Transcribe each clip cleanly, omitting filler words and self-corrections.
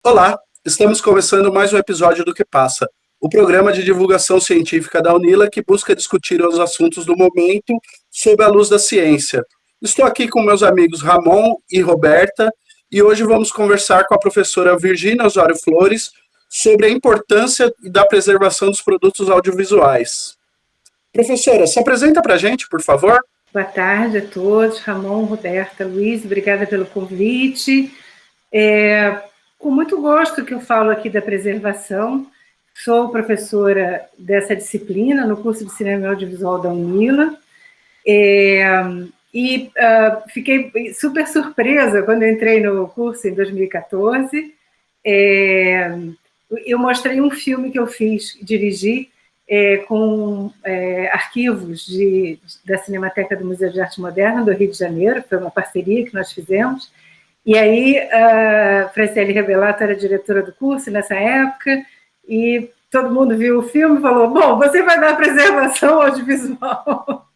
Olá, estamos começando mais um episódio do Que Passa, o programa de divulgação científica da UNILA que busca discutir os assuntos do momento sob a luz da ciência. Estou aqui com meus amigos Ramon e Roberta e hoje vamos conversar com a professora Virgínia Osório Flores sobre a importância da preservação dos produtos audiovisuais. Professora, se apresenta para a gente, por favor. Boa tarde a todos, Ramon, Roberta, Luiz, obrigada pelo convite. Com muito gosto que eu falo aqui da preservação. Sou professora dessa disciplina no curso de Cinema e Audiovisual da UNILA. Fiquei super surpresa quando eu entrei no curso em 2014. Eu mostrei um filme que eu dirigi, com arquivos da Cinemateca do Museu de Arte Moderna do Rio de Janeiro, foi uma parceria que nós fizemos, e aí a Franciele Rebelato era diretora do curso nessa época, e todo mundo viu o filme e falou, bom, você vai dar preservação audiovisual.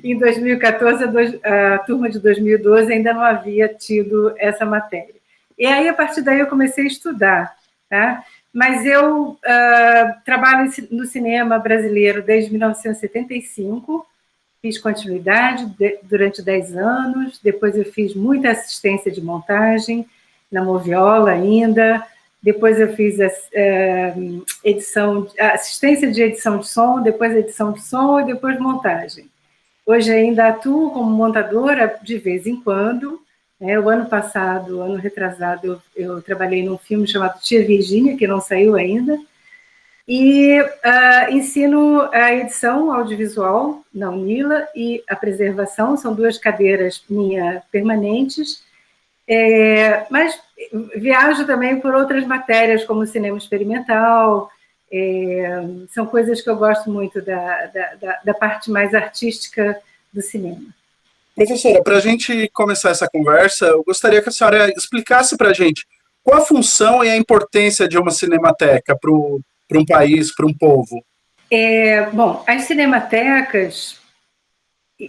Em 2014, a turma de 2012 ainda não havia tido essa matéria. E aí, a partir daí, eu comecei a estudar, tá? Mas eu trabalho no cinema brasileiro desde 1975, fiz continuidade durante 10 anos, depois eu fiz muita assistência de montagem, na Moviola ainda, depois eu fiz assistência de edição de som, depois edição de som e depois montagem. Hoje ainda atuo como montadora de vez em quando. O ano passado, ano retrasado, eu trabalhei num filme chamado Tia Virgínia, que não saiu ainda, e ensino a edição audiovisual na UNILA e a preservação, são 2 cadeiras minhas permanentes, mas viajo também por outras matérias, como cinema experimental, são coisas que eu gosto muito da parte mais artística do cinema. Professora, para a gente começar essa conversa, eu gostaria que a senhora explicasse para a gente qual a função e a importância de uma cinemateca para um país, para um povo. Bom, as cinematecas,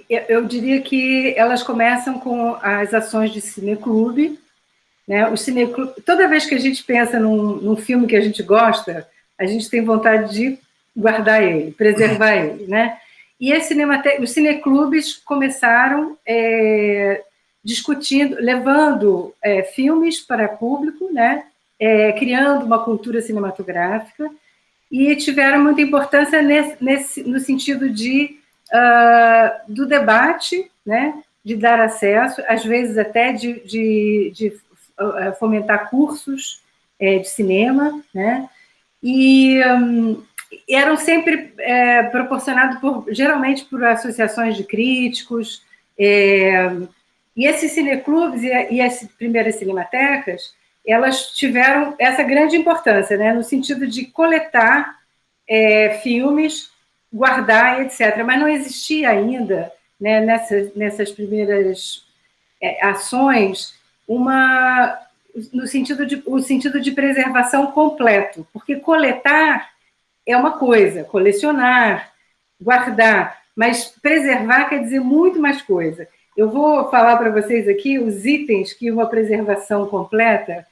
eu diria que elas começam com as ações de cineclube, né? O cineclube, toda vez que a gente pensa num filme que a gente gosta, a gente tem vontade de guardar ele, preservar ele, né? E os cineclubes começaram discutindo, levando filmes para público, né? Criando uma cultura cinematográfica, e tiveram muita importância no sentido do debate, né? De dar acesso, às vezes até de fomentar cursos de cinema, né? E eram sempre proporcionados geralmente por associações de críticos, e esses cineclubes e as primeiras cinematecas, elas tiveram essa grande importância, né, no sentido de coletar filmes, guardar, etc. Mas não existia ainda, né, nessas primeiras ações, o sentido de preservação completo, porque coletar é uma coisa, colecionar, guardar, mas preservar quer dizer muito mais coisa. Eu vou falar para vocês aqui os itens que uma preservação completa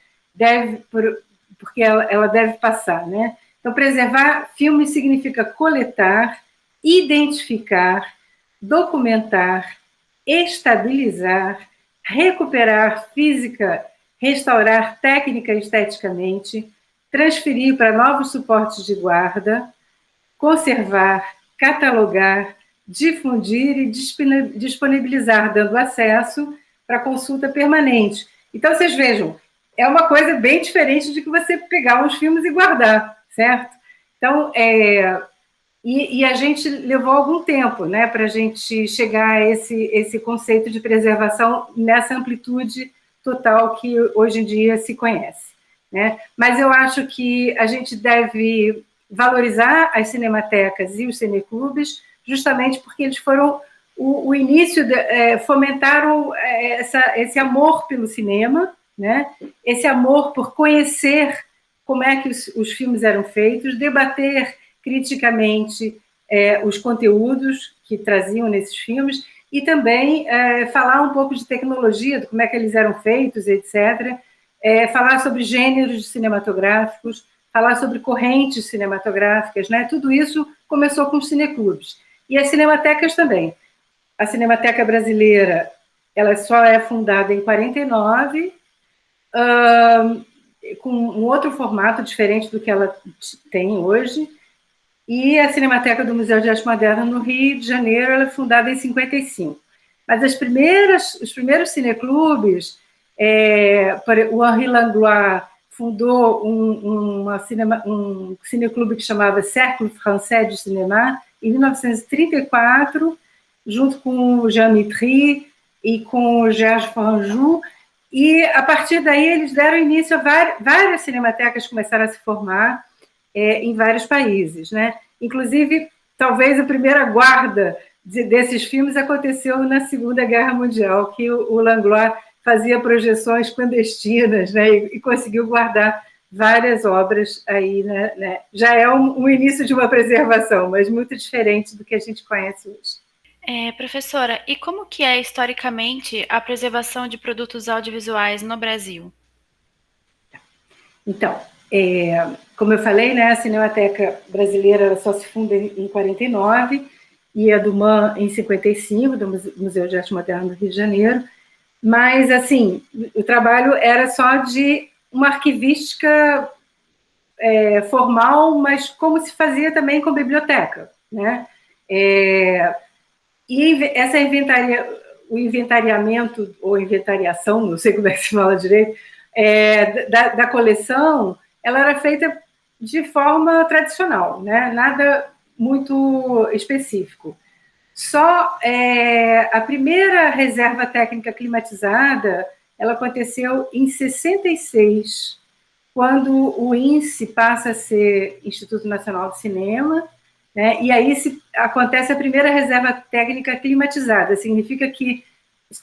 porque ela deve passar, né? Então, preservar filmes significa coletar, identificar, documentar, estabilizar, recuperar física, restaurar técnica e esteticamente, transferir para novos suportes de guarda, conservar, catalogar, difundir e disponibilizar, dando acesso para consulta permanente. Então, vocês vejam, é uma coisa bem diferente de que você pegar uns filmes e guardar, certo? Então, e a gente levou algum tempo, né, para a gente chegar a esse conceito de preservação nessa amplitude total que hoje em dia se conhece, né? Mas eu acho que a gente deve valorizar as cinematecas e os cineclubes justamente porque eles foram o início, fomentaram esse amor pelo cinema, né? Esse amor por conhecer como é que os filmes eram feitos, debater criticamente os conteúdos que traziam nesses filmes e também falar um pouco de tecnologia, de como é que eles eram feitos, etc. falar sobre gêneros cinematográficos, falar sobre correntes cinematográficas, né? Tudo isso começou com os cineclubes. E as cinematecas também. A Cinemateca Brasileira, ela só é fundada em 49, com um outro formato diferente do que ela tem hoje. E a Cinemateca do Museu de Arte Moderna, no Rio de Janeiro, ela é fundada em 55. Mas os primeiros cineclubes, o Henri Langlois fundou um cineclube que chamava Cercle Français du Cinéma, em 1934, junto com o Jean Mitry e com o Georges Franjoux, e a partir daí eles deram início a várias cinematecas começaram a se formar em vários países, né? Inclusive, talvez a primeira guarda desses filmes aconteceu na Segunda Guerra Mundial, que o Langlois fazia projeções clandestinas, né? E conseguiu guardar várias obras aí, né? Já é um início de uma preservação, mas muito diferente do que a gente conhece hoje. Professora, e como que é historicamente a preservação de produtos audiovisuais no Brasil? Então, como eu falei, né, a Cinemateca Brasileira só se funda em 49 e a do MAN em 55, do Museu de Arte Moderna do Rio de Janeiro, mas, assim, o trabalho era só de uma arquivística formal, mas como se fazia também com biblioteca, né? E o inventariamento, ou inventariação, não sei como é que se fala direito, da coleção, ela era feita de forma tradicional, né? Nada muito específico. Só a primeira reserva técnica climatizada, ela aconteceu em 66, quando o INCE passa a ser Instituto Nacional de Cinema, né? E aí acontece a primeira reserva técnica climatizada, significa que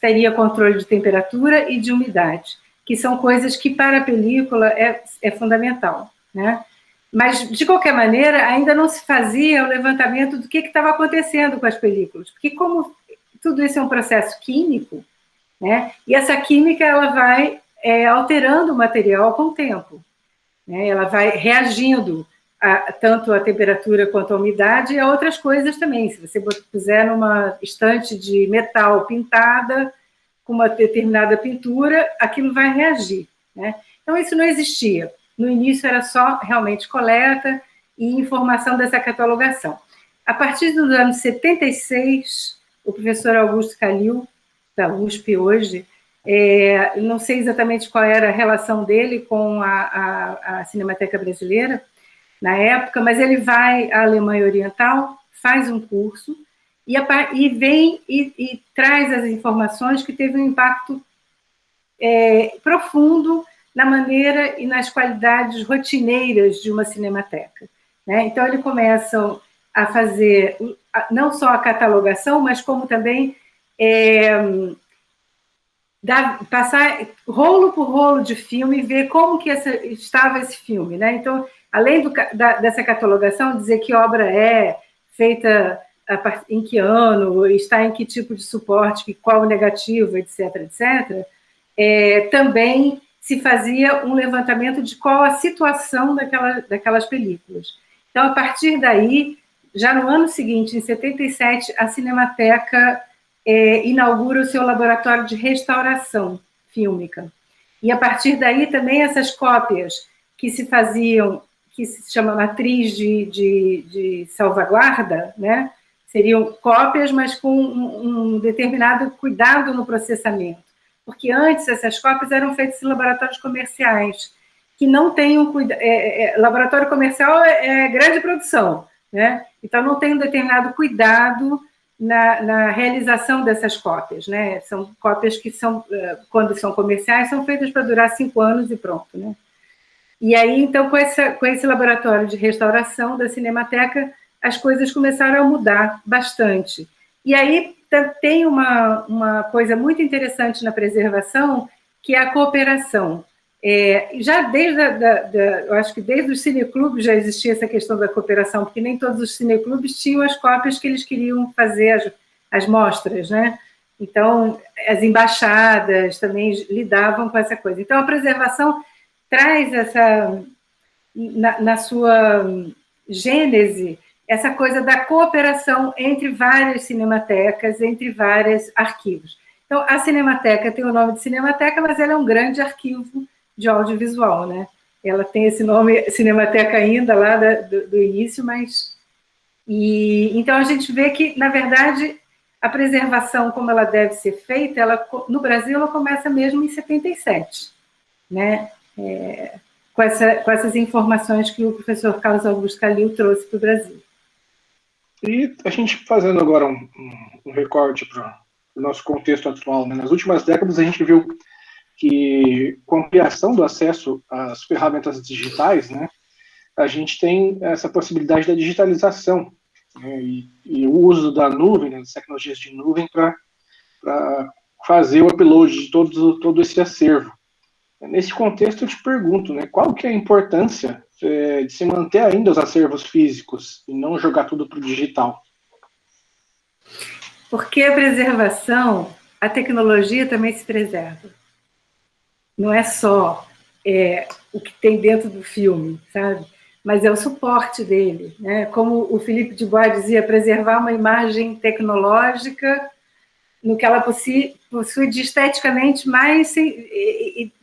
teria controle de temperatura e de umidade, que são coisas que para a película é fundamental, né? Mas, de qualquer maneira, ainda não se fazia o levantamento do que estava acontecendo com as películas, porque como tudo isso é um processo químico, né? E essa química ela vai alterando o material com o tempo, né? Ela vai reagindo tanto a temperatura quanto a umidade e a outras coisas também. Se você puser numa estante de metal pintada com uma determinada pintura, aquilo vai reagir, né? Então, isso não existia. No início era só realmente coleta e informação dessa catalogação. A partir dos anos 76, o professor Augusto Calil, da USP hoje, não sei exatamente qual era a relação dele com a Cinemateca Brasileira na época, mas ele vai à Alemanha Oriental, faz um curso e vem e traz as informações que teve um impacto profundo na maneira e nas qualidades rotineiras de uma cinemateca, né? Então, ele começa a fazer não só a catalogação, mas como também passar rolo por rolo de filme e ver como que estava esse filme, né? Então, além dessa catalogação, dizer que obra é feita em que ano, está em que tipo de suporte, qual o negativo, etc., etc., também se fazia um levantamento de qual a situação daquelas películas. Então, a partir daí, já no ano seguinte, em 77, a Cinemateca inaugura o seu laboratório de restauração fílmica. E, a partir daí, também essas cópias que se faziam, que se chama matriz de salvaguarda, né? Seriam cópias, mas com um determinado cuidado no processamento. Porque antes essas cópias eram feitas em laboratórios comerciais, que não têm um cuidado. Laboratório comercial é grande produção, né? Então não tem um determinado cuidado na realização dessas cópias, né? São cópias que quando são comerciais, são feitas para durar 5 anos e pronto, né? E aí, então, com esse laboratório de restauração da Cinemateca, as coisas começaram a mudar bastante. E aí tem uma coisa muito interessante na preservação, que é a cooperação. Já eu acho que desde os cineclubes já existia essa questão da cooperação, porque nem todos os cineclubes tinham as cópias que eles queriam fazer, as mostras, né? Então, as embaixadas também lidavam com essa coisa. Então, a preservação traz na sua gênese, essa coisa da cooperação entre várias cinematecas, entre vários arquivos. Então, a Cinemateca tem o nome de Cinemateca, mas ela é um grande arquivo de audiovisual, né? Ela tem esse nome, Cinemateca ainda, lá do início, mas... então, a gente vê que, na verdade, a preservação, como ela deve ser feita, no Brasil, ela começa mesmo em 77, né? Com essas informações que o professor Carlos Augusto Calil trouxe para o Brasil. E a gente fazendo agora um recorte para o nosso contexto atual, né? Nas últimas décadas, a gente viu que, com a ampliação do acesso às ferramentas digitais, né, a gente tem essa possibilidade da digitalização, né, e o uso da nuvem, né, das tecnologias de nuvem, para fazer o upload de todo esse acervo. Nesse contexto, eu te pergunto, né, qual que é a importância de se manter ainda os acervos físicos e não jogar tudo para o digital? Porque a preservação, a tecnologia também se preserva. Não é só o que tem dentro do filme, sabe? Mas é o suporte dele, né? Como o Philippe Dubois dizia, preservar uma imagem tecnológica no que ela possui de esteticamente mais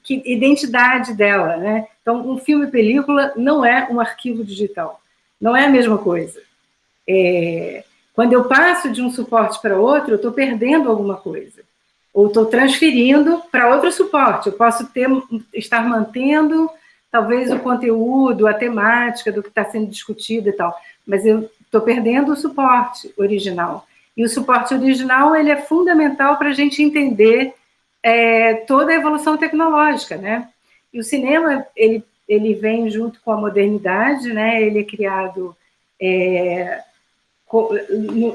identidade dela, né? Então, um filme película não é um arquivo digital, não é a mesma coisa. Quando eu passo de um suporte para outro, eu estou perdendo alguma coisa, ou estou transferindo para outro suporte. Eu posso estar mantendo, talvez, o conteúdo, a temática do que está sendo discutido e tal, mas eu estou perdendo o suporte original. E o suporte original ele é fundamental para a gente entender toda a evolução tecnológica, né? E o cinema ele vem junto com a modernidade, né? Ele é criado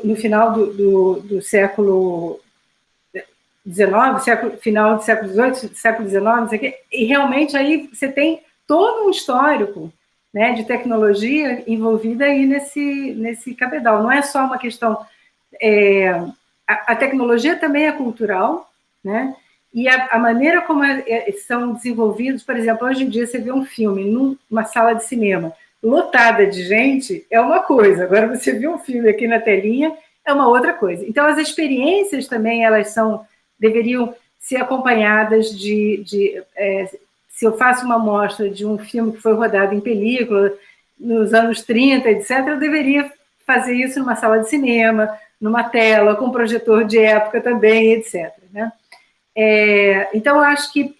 no final do século XIX, final do século XVIII, século XIX, não sei o quê, e realmente aí você tem todo um histórico, né, de tecnologia envolvida aí nesse cabedal. Não é só uma questão... a tecnologia também é cultural, né? E a maneira como são desenvolvidos, por exemplo, hoje em dia você vê um filme numa sala de cinema lotada de gente, é uma coisa. Agora você vê um filme aqui na telinha, é uma outra coisa. Então, as experiências também, elas deveriam ser acompanhadas se eu faço uma amostra de um filme que foi rodado em película nos anos 30, etc., eu deveria fazer isso numa sala de cinema, numa tela, com projetor de época também, etc., né? Então, eu acho que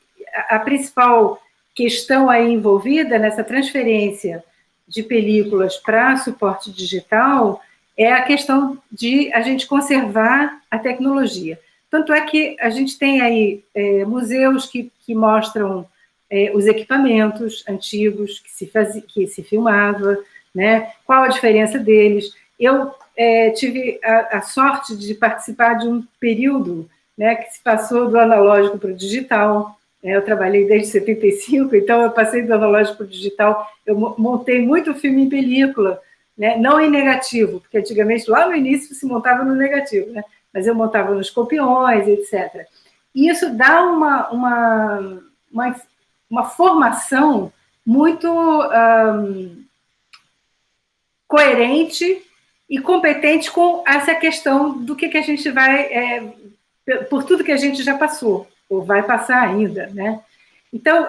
a principal questão aí envolvida nessa transferência de películas para suporte digital é a questão de a gente conservar a tecnologia. Tanto é que a gente tem aí museus que mostram os equipamentos antigos que se filmava, né? Qual a diferença deles. Eu tive a sorte de participar de um período, né, que se passou do analógico para o digital. Eu trabalhei desde 75, então eu passei do analógico para o digital. Eu montei muito filme em película, né, não em negativo, porque antigamente, lá no início, se montava no negativo, né, mas eu montava nos copiões, etc. E isso dá uma formação muito coerente e competente com essa questão do que a gente vai... por tudo que a gente já passou, ou vai passar ainda, né? Então,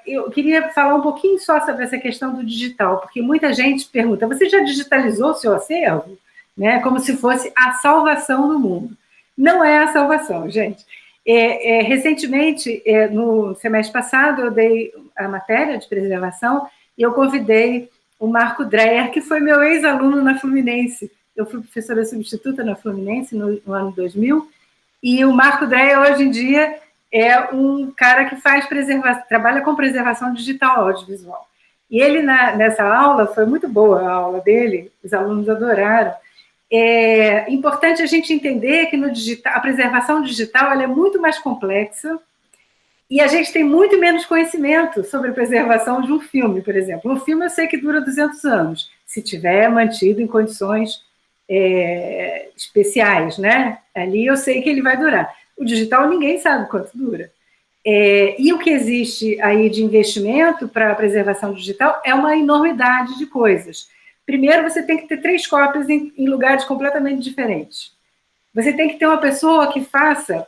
eu queria falar um pouquinho só sobre essa questão do digital, porque muita gente pergunta, você já digitalizou o seu acervo? Né? Como se fosse a salvação do mundo. Não é a salvação, gente. Recentemente, no semestre passado, eu dei a matéria de preservação e eu convidei o Marco Dreyer, que foi meu ex-aluno na Fluminense. Eu fui professora substituta na Fluminense no ano 2000, e o Marco Dreyer, hoje em dia, é um cara que trabalha com preservação digital audiovisual. E ele, nessa aula, foi muito boa a aula dele, os alunos adoraram. É importante a gente entender que no digital, a preservação digital ela é muito mais complexa e a gente tem muito menos conhecimento sobre a preservação de um filme, por exemplo. Um filme eu sei que dura 200 anos, se tiver mantido em condições especiais, né? Ali eu sei que ele vai durar. O digital ninguém sabe quanto dura. E o que existe aí de investimento para a preservação digital é uma enormidade de coisas. Primeiro, você tem que ter 3 cópias em lugares completamente diferentes. Você tem que ter uma pessoa que faça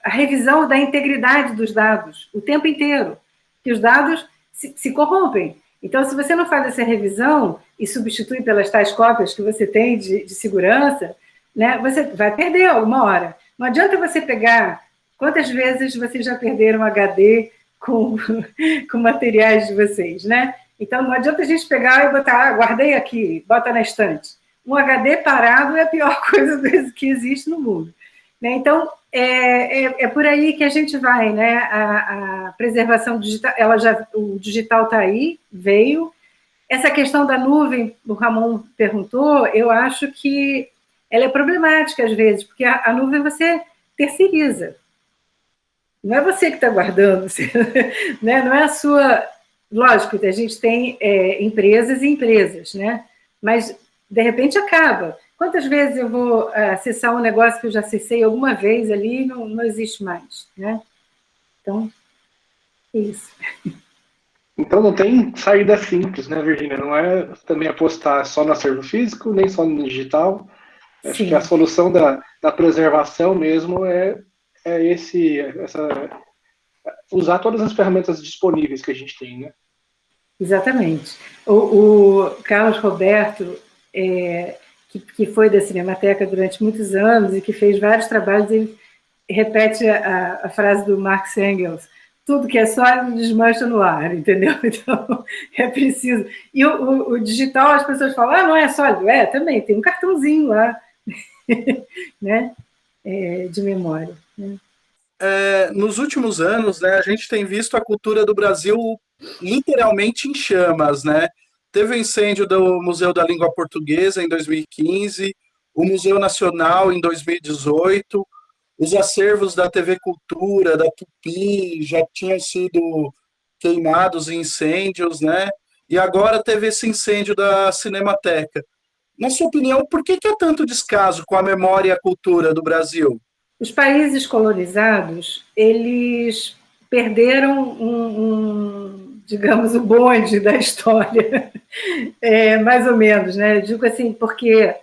a revisão da integridade dos dados o tempo inteiro, que os dados se corrompem. Então, se você não faz essa revisão e substitui pelas tais cópias que você tem de segurança, né, você vai perder alguma hora. Não adianta você pegar... Quantas vezes vocês já perderam HD com materiais de vocês, né? Então, não adianta a gente pegar e botar, guardei aqui, bota na estante. Um HD parado é a pior coisa que existe no mundo. Né? Então, é por aí que a gente vai, né? A preservação digital, o digital está aí, veio. Essa questão da nuvem, o Ramon perguntou, eu acho que ela é problemática às vezes, porque a nuvem você terceiriza. Não é você que está guardando, né? Não é a sua... Lógico, a gente tem empresas e empresas, né? Mas, de repente, acaba. Quantas vezes eu vou acessar um negócio que eu já acessei alguma vez ali e não existe mais, né? Então, é isso. Então não tem saída simples, né, Virginia? Não é também apostar só no acervo físico, nem só no digital. Sim. Acho que a solução da preservação mesmo usar todas as ferramentas disponíveis que a gente tem, né? Exatamente. O Carlos Roberto, que foi da Cinemateca durante muitos anos e que fez vários trabalhos, ele repete a frase do Marx Engels: tudo que é sólido desmancha no ar, entendeu? Então, é preciso. E o digital, as pessoas falam, não é sólido. Também, tem um cartãozinho lá, né? De memória. Né? Nos últimos anos, né, a gente tem visto a cultura do Brasil literalmente em chamas, né? Teve o incêndio do Museu da Língua Portuguesa em 2015, o Museu Nacional em 2018, os acervos da TV Cultura, da Tupi, já tinham sido queimados em incêndios, né? E agora teve esse incêndio da Cinemateca. Na sua opinião, por que há tanto descaso com a memória e a cultura do Brasil? Os países colonizados, eles perderam digamos, o bonde da história, mais ou menos, né? Eu digo assim, porque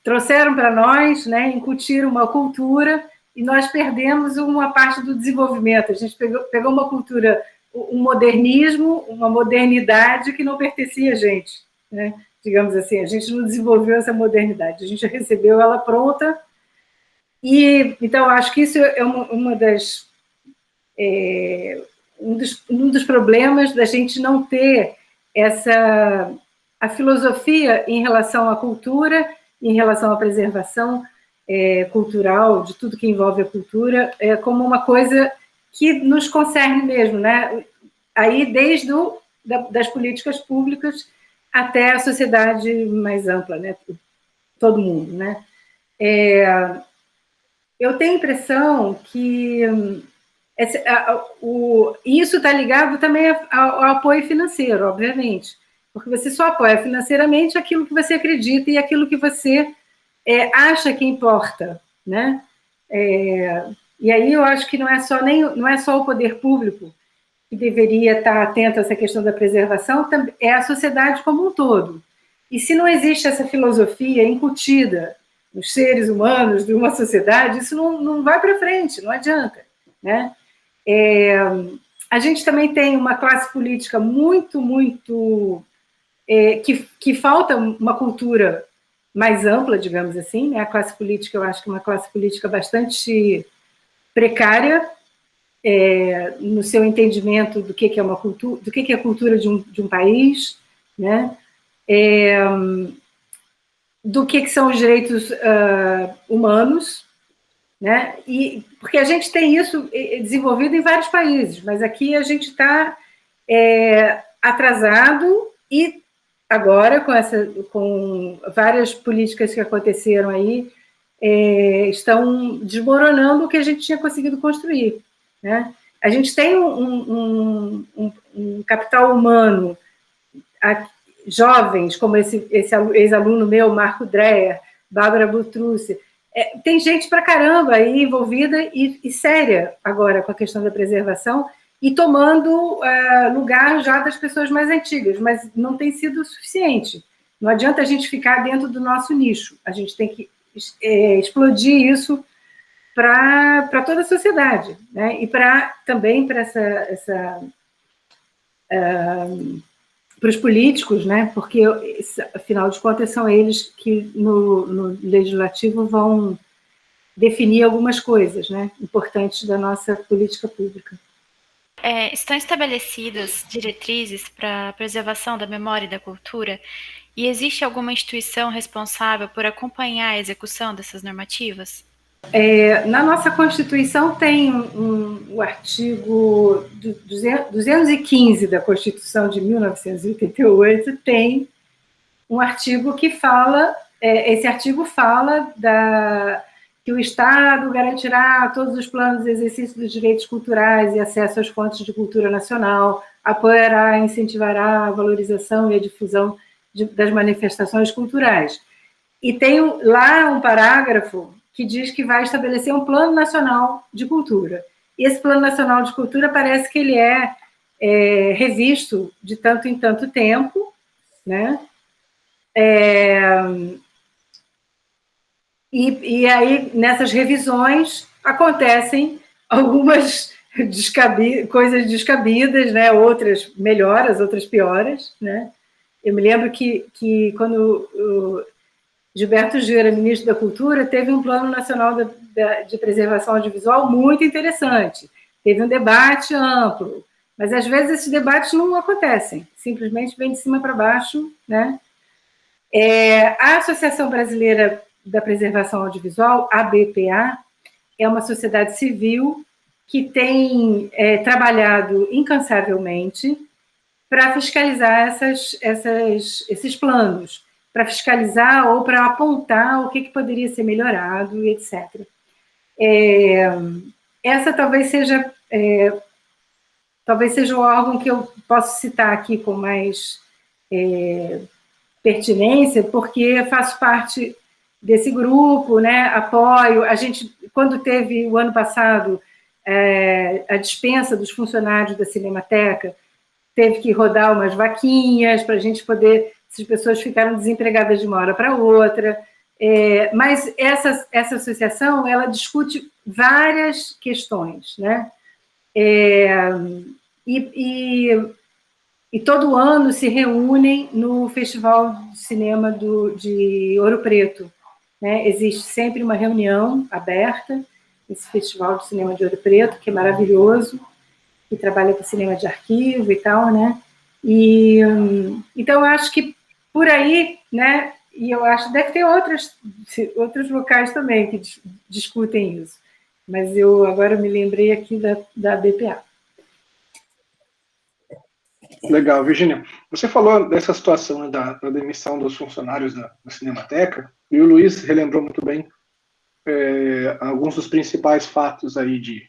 trouxeram para nós, né, incutiram uma cultura e nós perdemos uma parte do desenvolvimento. A gente pegou uma cultura, um modernismo, uma modernidade que não pertencia a gente, né? Digamos assim, a gente não desenvolveu essa modernidade, a gente recebeu ela pronta. E então acho que isso é um dos problemas da gente não ter a filosofia em relação à cultura, em relação à preservação cultural, de tudo que envolve a cultura, como uma coisa que nos concerne mesmo, né? Aí desde das políticas públicas até a sociedade mais ampla, né? Todo mundo, né? Eu tenho a impressão que isso está ligado também ao apoio financeiro, obviamente, porque você só apoia financeiramente aquilo que você acredita e aquilo que você acha que importa, né? E aí eu acho que não é só o poder público que deveria estar atento a essa questão da preservação, é a sociedade como um todo. E se não existe essa filosofia incutida nos seres humanos de uma sociedade, isso não vai para frente, não adianta, né? A gente também tem uma classe política muito, muito... que falta uma cultura mais ampla, digamos assim, né? A classe política, eu acho que é uma classe política bastante precária no seu entendimento do que é uma cultura, do que é a cultura de um país, né? Do que são os direitos humanos, né? E porque a gente tem isso desenvolvido em vários países, mas aqui a gente está atrasado e agora com várias políticas que aconteceram aí estão desmoronando o que a gente tinha conseguido construir, né? A gente tem um capital humano jovens, como esse ex-aluno meu, Marco Dreyer, Bárbara Butrucci, tem gente pra caramba aí envolvida e séria agora com a questão da preservação e tomando lugar já das pessoas mais antigas, mas não tem sido o suficiente. Não adianta a gente ficar dentro do nosso nicho, a gente tem que explodir isso para toda a sociedade, né? E também para para os políticos, né? Porque, afinal de contas, são eles que no legislativo vão definir algumas coisas, né, importantes da nossa política pública. Estão estabelecidas diretrizes para a preservação da memória e da cultura? E existe alguma instituição responsável por acompanhar a execução dessas normativas? Na nossa Constituição tem o artigo 215 da Constituição de 1988, tem um artigo que fala, esse artigo fala que o Estado garantirá todos os planos de exercício dos direitos culturais e acesso às fontes de cultura nacional, apoiará e incentivará a valorização e a difusão das manifestações culturais. E tem lá um parágrafo que diz que vai estabelecer um Plano Nacional de Cultura. E esse Plano Nacional de Cultura parece que ele é revisto de tanto em tanto tempo, né? E aí, nessas revisões, acontecem algumas coisas descabidas, né? Outras melhoras, outras pioras, né? Eu me lembro que quando o Gilberto Gil era ministro da Cultura, teve um Plano Nacional de Preservação Audiovisual muito interessante. Teve um debate amplo, mas às vezes esses debates não acontecem, simplesmente vem de cima para baixo, né? A Associação Brasileira da Preservação Audiovisual, ABPA, é uma sociedade civil que tem trabalhado incansavelmente para fiscalizar esses planos, para fiscalizar ou para apontar o que poderia ser melhorado, etc. Essa talvez seja o órgão que eu posso citar aqui com mais pertinência, porque faço parte desse grupo, né? Apoio. A gente, quando teve o ano passado a dispensa dos funcionários da Cinemateca, teve que rodar umas vaquinhas para a gente poder, se as pessoas ficaram desempregadas de uma hora para outra. Mas essa associação, ela discute várias questões, né? E todo ano se reúnem no Festival de Cinema de Ouro Preto, né? Existe sempre uma reunião aberta, esse Festival de Cinema de Ouro Preto, que é maravilhoso, que trabalha com cinema de arquivo e tal, né? Então, eu acho que por aí, né? E eu acho que deve ter outros locais também que discutem isso. Mas eu agora me lembrei aqui da BPA. Legal, Virgínia. Você falou dessa situação, né, da demissão dos funcionários da Cinemateca, e o Luiz relembrou muito bem alguns dos principais fatos aí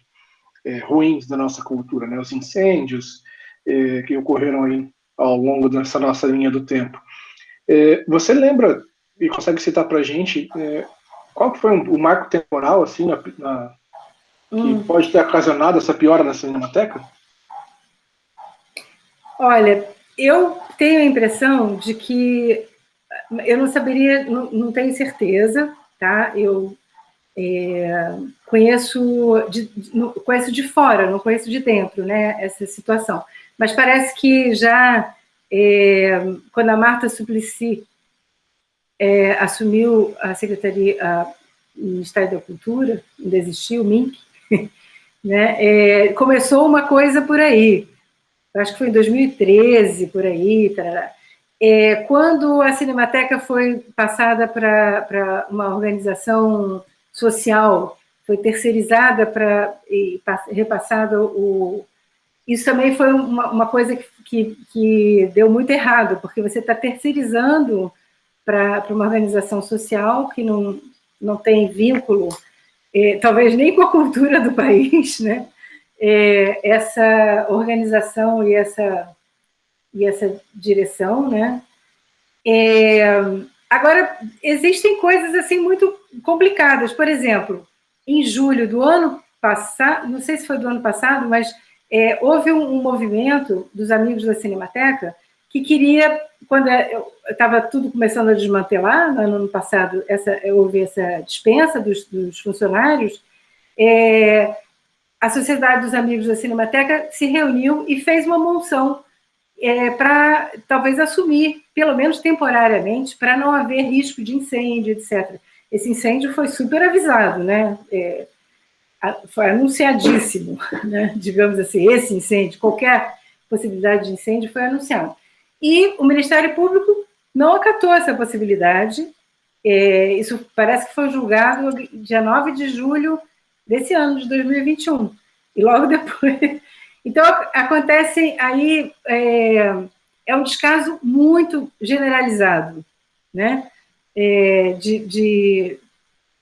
ruins da nossa cultura, né? Os incêndios que ocorreram aí ao longo dessa nossa linha do tempo. Você lembra e consegue citar para a gente qual que foi o marco temporal assim, que pode ter ocasionado essa piora na Cinemateca? Olha, eu tenho a impressão de que eu não saberia, não tenho certeza, tá? Eu conheço de fora, não conheço de dentro, né, essa situação. Mas parece que já, quando a Marta Suplicy assumiu a Secretaria, o Ministério da Cultura, ainda existia o MINC, né, começou uma coisa por aí. Acho que foi em 2013, por aí. Quando a Cinemateca foi passada para uma organização social, foi terceirizada e repassada isso também foi uma coisa que deu muito errado, porque você está terceirizando para uma organização social que não tem vínculo, talvez nem com a cultura do país, né? Essa organização e e essa direção, né? Agora, existem coisas assim muito complicadas. Por exemplo, em julho do ano passado, não sei se foi do ano passado, mas houve um movimento dos amigos da Cinemateca que queria, quando estava tudo começando a desmantelar, no ano passado houve essa dispensa dos funcionários, a Sociedade dos Amigos da Cinemateca se reuniu e fez uma moção para talvez assumir, pelo menos temporariamente, para não haver risco de incêndio, etc. Esse incêndio foi super avisado, né? Foi anunciadíssimo, né? Digamos assim, esse incêndio, qualquer possibilidade de incêndio foi anunciado. E o Ministério Público não acatou essa possibilidade. Isso parece que foi julgado dia 9 de julho desse ano, de 2021. E logo depois... Então, acontece aí, um descaso muito generalizado, né? De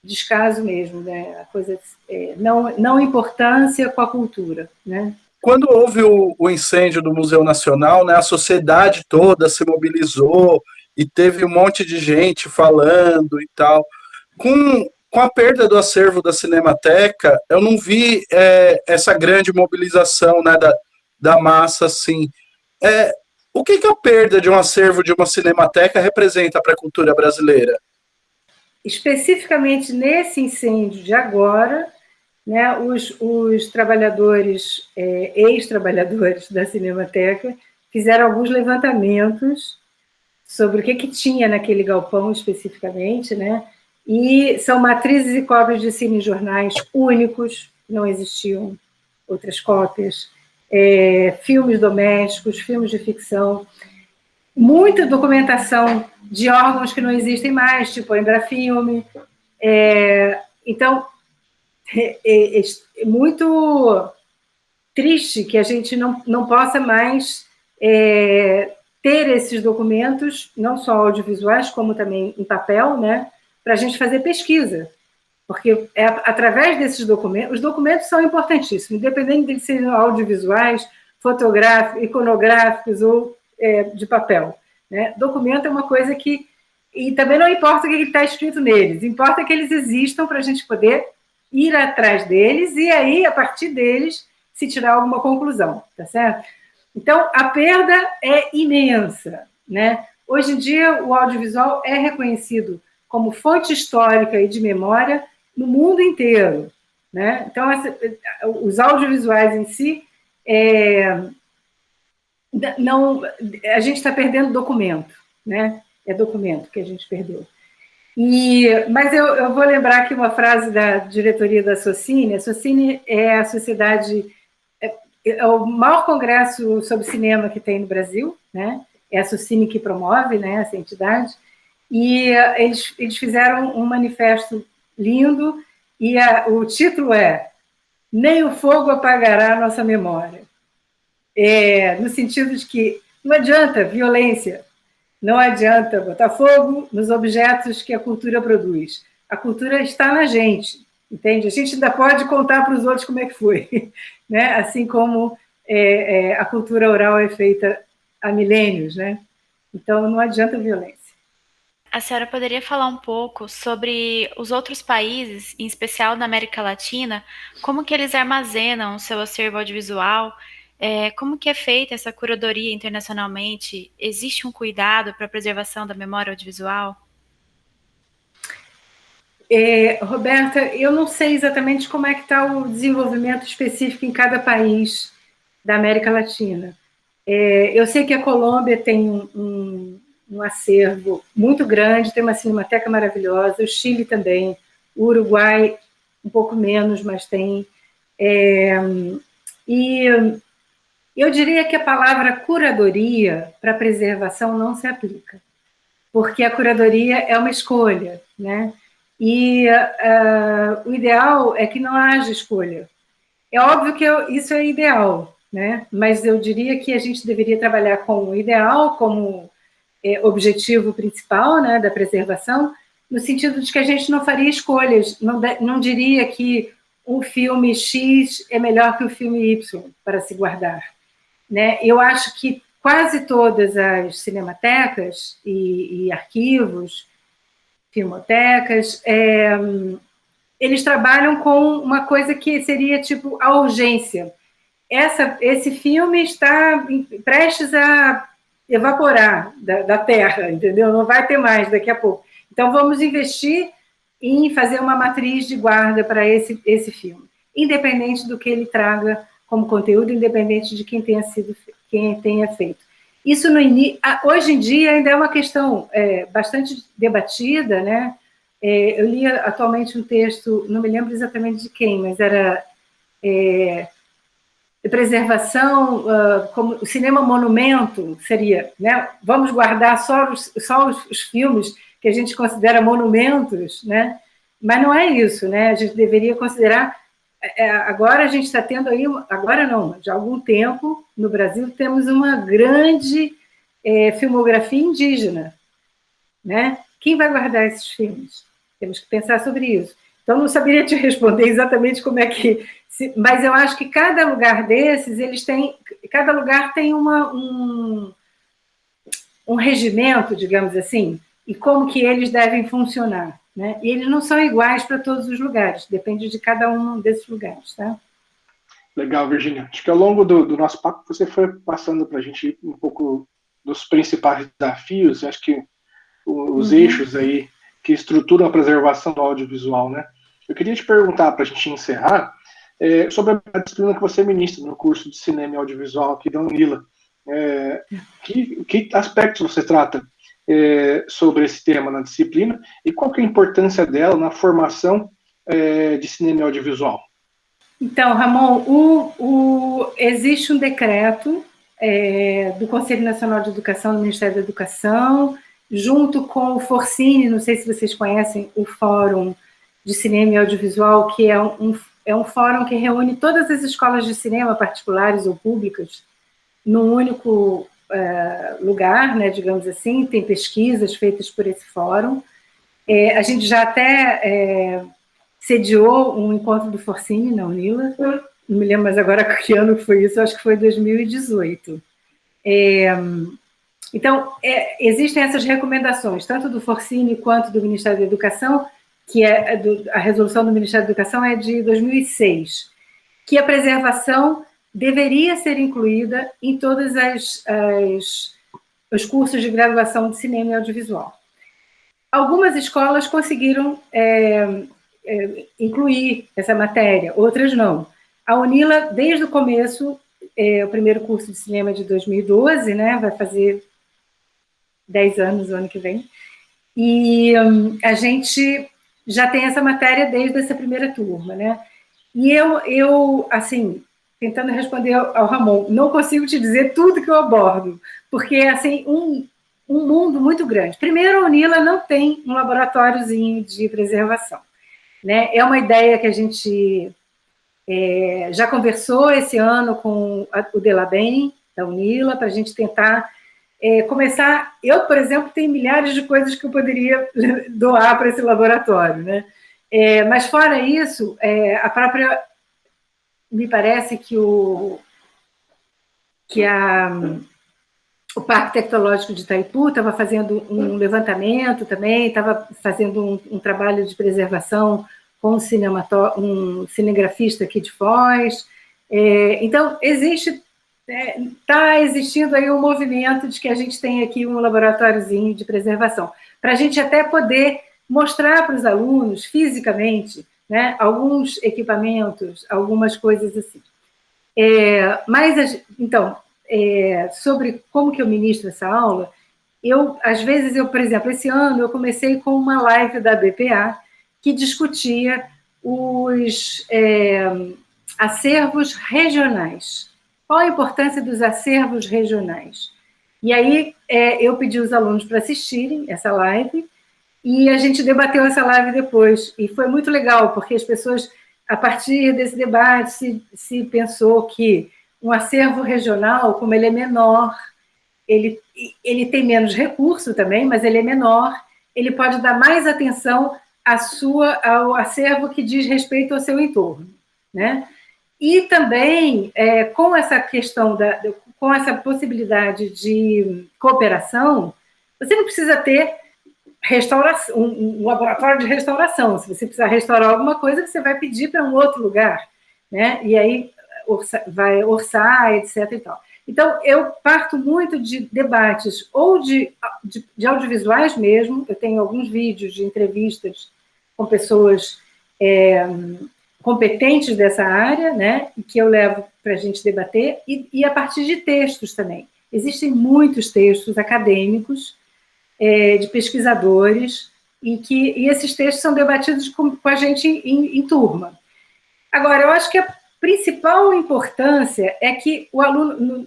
descaso mesmo, né? A coisa, não importância com a cultura, né? Quando houve o incêndio do Museu Nacional, né, a sociedade toda se mobilizou e teve um monte de gente falando e tal. Com a perda do acervo da Cinemateca, eu não vi essa grande mobilização, né, da massa, assim. O que a perda de um acervo de uma Cinemateca representa para a cultura brasileira? Especificamente nesse incêndio de agora, né, os trabalhadores, ex-trabalhadores da Cinemateca, fizeram alguns levantamentos sobre o que tinha naquele galpão especificamente, né? E são matrizes e cópias de cinejornais únicos, não existiam outras cópias, filmes domésticos, filmes de ficção, muita documentação de órgãos que não existem mais, tipo a Embrafilme. Então, é muito triste que a gente não possa mais ter esses documentos, não só audiovisuais, como também em papel, né, para a gente fazer pesquisa. Porque através desses documentos, os documentos são importantíssimos, independente de serem audiovisuais, fotográficos, iconográficos ou de papel. Né? Documento é uma coisa que... E também não importa o que está escrito neles, importa que eles existam para a gente poder ir atrás deles e aí, a partir deles, se tirar alguma conclusão, tá certo? Então, a perda é imensa, né? Hoje em dia, o audiovisual é reconhecido como fonte histórica e de memória no mundo inteiro, né? Então, os audiovisuais em si, a gente está perdendo documento, né? É documento que a gente perdeu. Mas eu vou lembrar aqui uma frase da diretoria da Socine. A Socine é a sociedade, é o maior congresso sobre cinema que tem no Brasil, né? É a Socine que promove, né, essa entidade, e eles fizeram um manifesto lindo, e o título é Nem o Fogo Apagará a Nossa Memória. No sentido de que não adianta violência, não adianta botar fogo nos objetos que a cultura produz. A cultura está na gente, entende? A gente ainda pode contar para os outros como é que foi, né? Assim como a cultura oral é feita há milênios, né? Então, não adianta violência. A senhora poderia falar um pouco sobre os outros países, em especial na América Latina, como que eles armazenam o seu acervo audiovisual? Como que é feita essa curadoria internacionalmente? Existe um cuidado para a preservação da memória audiovisual? Roberta, eu não sei exatamente como é que está o desenvolvimento específico em cada país da América Latina. Eu sei que a Colômbia tem um acervo muito grande, tem uma cinemateca maravilhosa, o Chile também, o Uruguai um pouco menos, mas tem. E eu diria que a palavra curadoria para preservação não se aplica, porque a curadoria é uma escolha, né? E o ideal é que não haja escolha. É óbvio que isso é ideal, né? Mas eu diria que a gente deveria trabalhar com o ideal como objetivo principal, né, da preservação, no sentido de que a gente não faria escolhas, não diria que um filme X é melhor que o filme Y para se guardar. Né? Eu acho que quase todas as cinematecas e arquivos, filmotecas, eles trabalham com uma coisa que seria tipo a urgência. Esse filme está prestes a evaporar da Terra, entendeu? Não vai ter mais daqui a pouco. Então, vamos investir em fazer uma matriz de guarda para esse filme, independente do que ele traga como conteúdo, independente de quem tenha feito. Isso, hoje em dia, ainda é uma questão bastante debatida, né? Eu li atualmente um texto, não me lembro exatamente de quem, mas era preservação, como o cinema monumento seria, né? Vamos guardar só os filmes que a gente considera monumentos, né? Mas não é isso, né? A gente deveria considerar. Agora a gente está tendo aí, agora não, já há algum tempo, no Brasil, temos uma grande filmografia indígena, né? Quem vai guardar esses filmes? Temos que pensar sobre isso. Então, não saberia te responder exatamente como é que... Mas eu acho que cada lugar desses, cada lugar tem um regimento, digamos assim, e como que eles devem funcionar, né? E eles não são iguais para todos os lugares, depende de cada um desses lugares, tá? Legal, Virgínia. Acho que ao longo do nosso papo você foi passando para a gente um pouco dos principais desafios, acho que os eixos aí que estruturam a preservação do audiovisual, né? Eu queria te perguntar, para a gente encerrar, sobre a disciplina que você ministra no curso de Cinema e Audiovisual aqui da UNILA. Que aspectos você trata sobre esse tema na disciplina e qual que é a importância dela na formação de cinema e audiovisual? Então, Ramon, existe um decreto do Conselho Nacional de Educação, do Ministério da Educação, junto com o Forcine, não sei se vocês conhecem o Fórum de Cinema e Audiovisual, que é um fórum que reúne todas as escolas de cinema, particulares ou públicas, num único lugar, né, digamos assim, tem pesquisas feitas por esse fórum. A gente já até sediou um encontro do Forcine na UNILA, não me lembro mais agora que ano que foi isso, acho que foi 2018. Então, existem essas recomendações, tanto do Forcine quanto do Ministério da Educação, que a resolução do Ministério da Educação é de 2006, que a preservação deveria ser incluída em todos os cursos de graduação de cinema e audiovisual. Algumas escolas conseguiram incluir essa matéria, outras não. A UNILA, desde o começo, o primeiro curso de cinema é de 2012, né, vai fazer 10 anos o ano que vem, e a gente já tem essa matéria desde essa primeira turma, né? E eu assim, tentando responder ao Ramon, não consigo te dizer tudo que eu abordo, porque é assim, um mundo muito grande. Primeiro, a UNILA não tem um laboratóriozinho de preservação, né? É uma ideia que a gente já conversou esse ano com o Delabem, da UNILA, para a gente tentar começar. Eu, por exemplo, tenho milhares de coisas que eu poderia doar para esse laboratório, né? Mas, fora isso, a própria... Me parece que o Parque Tecnológico de Itaipu estava fazendo um levantamento também, estava fazendo um trabalho de preservação com um cinegrafista aqui de Foz. Então, está existindo aí um movimento de que a gente tem aqui um laboratóriozinho de preservação, para a gente até poder mostrar para os alunos, fisicamente, né, alguns equipamentos, algumas coisas assim. Então, sobre como que eu ministro essa aula, às vezes, por exemplo, esse ano eu comecei com uma live da BPA que discutia os acervos regionais. Qual a importância dos acervos regionais? E aí eu pedi os alunos para assistirem essa live e a gente debateu essa live depois. E foi muito legal, porque as pessoas, a partir desse debate, se pensou que um acervo regional, como ele é menor, ele tem menos recurso também, mas ele é menor, ele pode dar mais atenção ao acervo que diz respeito ao seu entorno, né? E também, com essa questão, com essa possibilidade de cooperação, você não precisa ter restauração, um laboratório de restauração. Se você precisar restaurar alguma coisa, você vai pedir para um outro lugar, né? E aí vai orçar, etc. E tal. Então, eu parto muito de debates ou de audiovisuais mesmo. Eu tenho alguns vídeos de entrevistas com pessoas competentes dessa área, né, que eu levo para a gente debater, e a partir de textos também. Existem muitos textos acadêmicos, de pesquisadores, e esses textos são debatidos com a gente em turma. Agora, eu acho que a principal importância é que o aluno,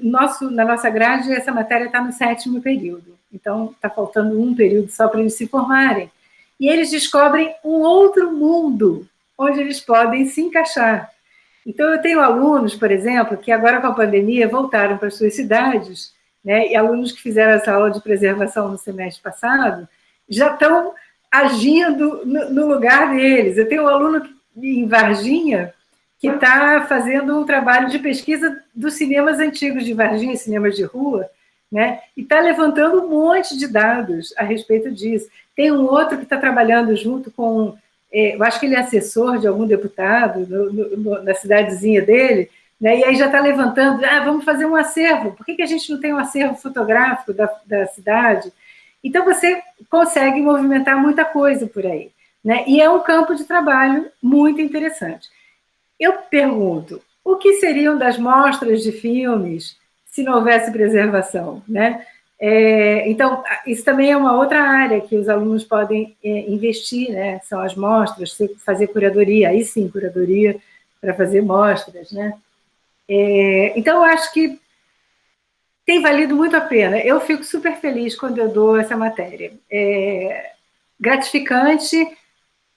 na nossa grade, essa matéria está no 7º período, então está faltando um período só para eles se formarem, e eles descobrem um outro mundo, onde eles podem se encaixar. Então, eu tenho alunos, por exemplo, que agora com a pandemia voltaram para as suas cidades, né, e alunos que fizeram essa aula de preservação no semestre passado, já estão agindo no lugar deles. Eu tenho um aluno em Varginha que está fazendo um trabalho de pesquisa dos cinemas antigos de Varginha, cinemas de rua, né, e está levantando um monte de dados a respeito disso. Tem um outro que está trabalhando junto com... eu acho que ele é assessor de algum deputado na cidadezinha dele, né, e aí já está levantando, vamos fazer um acervo, por que a gente não tem um acervo fotográfico da cidade? Então, você consegue movimentar muita coisa por aí, né, e é um campo de trabalho muito interessante. Eu pergunto, o que seriam das mostras de filmes se não houvesse preservação, né? Então, isso também é uma outra área que os alunos podem investir, né? São as mostras, fazer curadoria, aí sim, curadoria para fazer mostras, né? Então, eu acho que tem valido muito a pena. Eu fico super feliz quando eu dou essa matéria. Gratificante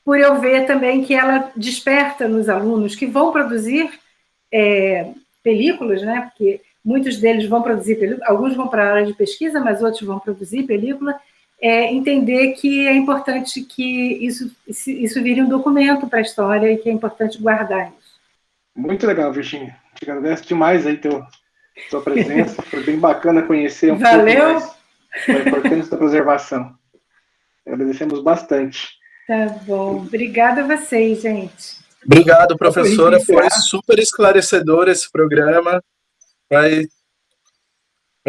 por eu ver também que ela desperta nos alunos que vão produzir películas, né? Porque muitos deles vão produzir película, alguns vão para a área de pesquisa, mas outros vão produzir película, entender que é importante que isso vire um documento para a história e que é importante guardar isso. Muito legal, Virginia. Te agradeço demais aí sua presença. Foi bem bacana conhecer um pouco mais a importância da preservação. Agradecemos bastante. Tá bom. Obrigada a vocês, gente. Obrigado, professora. Foi super esclarecedor esse programa. Vai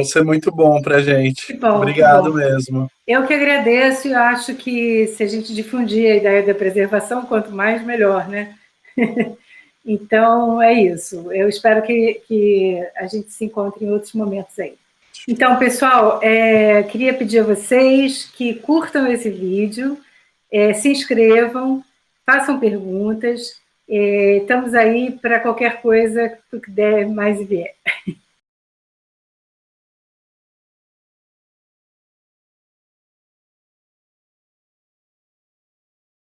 ser muito bom para a gente. Bom, obrigado mesmo. Eu que agradeço e acho que se a gente difundir a ideia da preservação, quanto mais, melhor, né? Então, é isso. Eu espero que a gente se encontre em outros momentos aí. Então, pessoal, queria pedir a vocês que curtam esse vídeo, se inscrevam, façam perguntas. Estamos aí para qualquer coisa que der mais e vier.